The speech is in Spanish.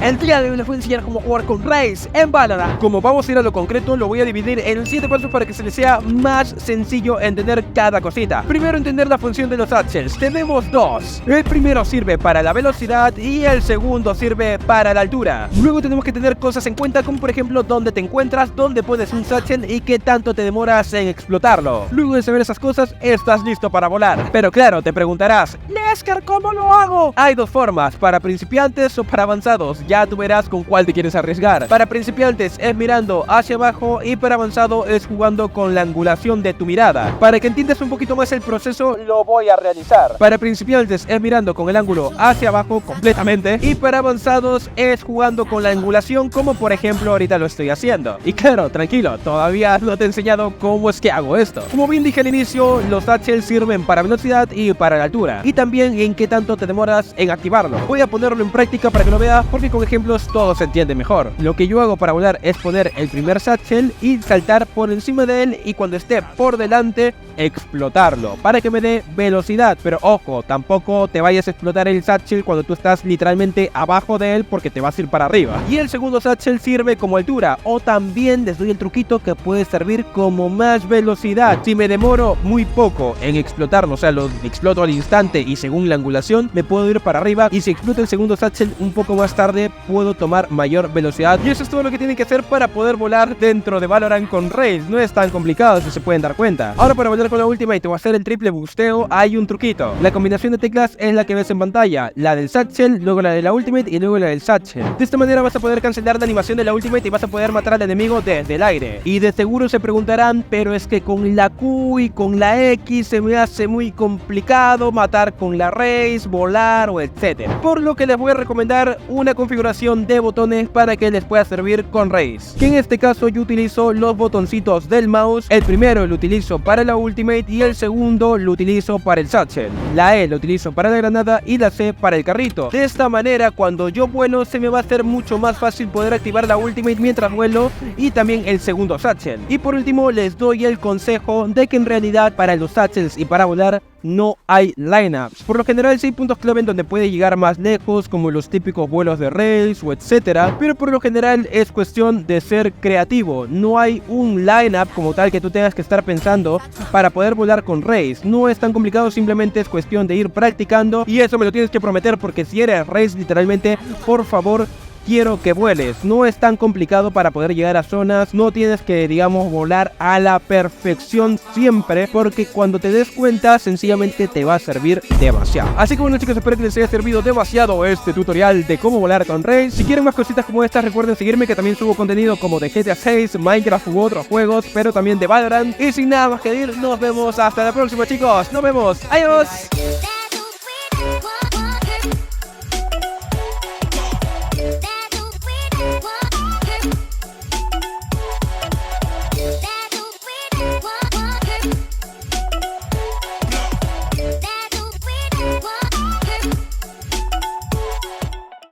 El día de hoy les voy a enseñar cómo jugar con Raze en Valorant. Como vamos a ir a lo concreto, lo voy a dividir en 7 pasos para que se les sea más sencillo entender cada cosita. Primero, entender la función de los satchels. Tenemos dos. El primero sirve para la velocidad y el segundo sirve para la altura. Luego tenemos que tener cosas en cuenta, como por ejemplo dónde te encuentras, dónde pones un satchel y qué tanto te demoras en explotarlo. Luego de saber esas cosas, estás listo para volar. Pero claro, te preguntarás, Nesker, ¿cómo lo hago? Hay dos formas, para principiantes o para avanzados. Ya tú verás con cuál te quieres arriesgar. Para principiantes es mirando hacia abajo y para avanzado es jugando con la angulación de tu mirada. Para que entiendas un poquito más el proceso, lo voy a realizar. Para principiantes es mirando con el ángulo hacia abajo completamente y para avanzados es jugando con la angulación, como por ejemplo ahorita lo estoy haciendo. Y claro, tranquilo, todavía no te he enseñado cómo es que hago esto. Como bien dije al inicio, los satchels sirven para velocidad y para la altura, y también en qué tanto te demoras en activarlo. Voy a ponerlo en práctica para que lo veas, porque con ejemplos todo se entiende mejor. Lo que yo hago para volar es poner el primer satchel y saltar por encima de él, y cuando esté por delante explotarlo para que me dé velocidad. Pero ojo, tampoco te vayas a explotar el satchel cuando tú estás literalmente abajo de él, porque te vas a ir para arriba. Y el segundo satchel sirve como altura, o también les doy el truquito que puede servir como más velocidad. Si me demoro muy poco en explotarlo, o sea, lo exploto al instante y según la angulación me puedo ir para arriba, y si exploto el segundo satchel un poco más tarde puedo tomar mayor velocidad. Y eso es todo lo que tienen que hacer para poder volar dentro de Valorant con Raze. No es tan complicado, si se pueden dar cuenta. Ahora, para volar con la Ultimate o hacer el triple busteo, hay un truquito. La combinación de teclas es la que ves en pantalla: la del satchel, luego la de la Ultimate y luego la del satchel. De esta manera vas a poder cancelar la animación de la Ultimate y vas a poder matar al enemigo desde el aire. Y de seguro se preguntarán, pero es que con la Q y con la X se me hace muy complicado matar con la Raze, volar o etcétera. Por lo que les voy a recomendar una configuración de botones para que les pueda servir con Raze, que en este caso yo utilizo los botoncitos del mouse. El primero lo utilizo para la Ultimate y el segundo lo utilizo para el satchel. La E lo utilizo para la granada y la C para el carrito. De esta manera, cuando yo vuelo, se me va a hacer mucho más fácil poder activar la Ultimate mientras vuelo, y también el segundo satchel. Y por último, les doy el consejo de que en realidad para los satchels y para volar no hay lineups. Por lo general sí hay puntos clave en donde puede llegar más lejos, como los típicos vuelos de Raze o etcétera, pero por lo general es cuestión de ser creativo. No hay un lineup como tal que tú tengas que estar pensando para poder volar con Raze. No es tan complicado, simplemente es cuestión de ir practicando, y eso me lo tienes que prometer, porque si eres Raze, literalmente, por favor, quiero que vueles. No es tan complicado para poder llegar a zonas, no tienes que, digamos, volar a la perfección siempre, porque cuando te des cuenta, sencillamente te va a servir demasiado. Así que bueno, chicos, espero que les haya servido demasiado este tutorial de cómo volar con Raze. Si quieren más cositas como estas, recuerden seguirme, que también subo contenido como de GTA 6, Minecraft u otros juegos, pero también de Valorant. Y sin nada más que decir, nos vemos hasta la próxima, chicos. Nos vemos. Adiós.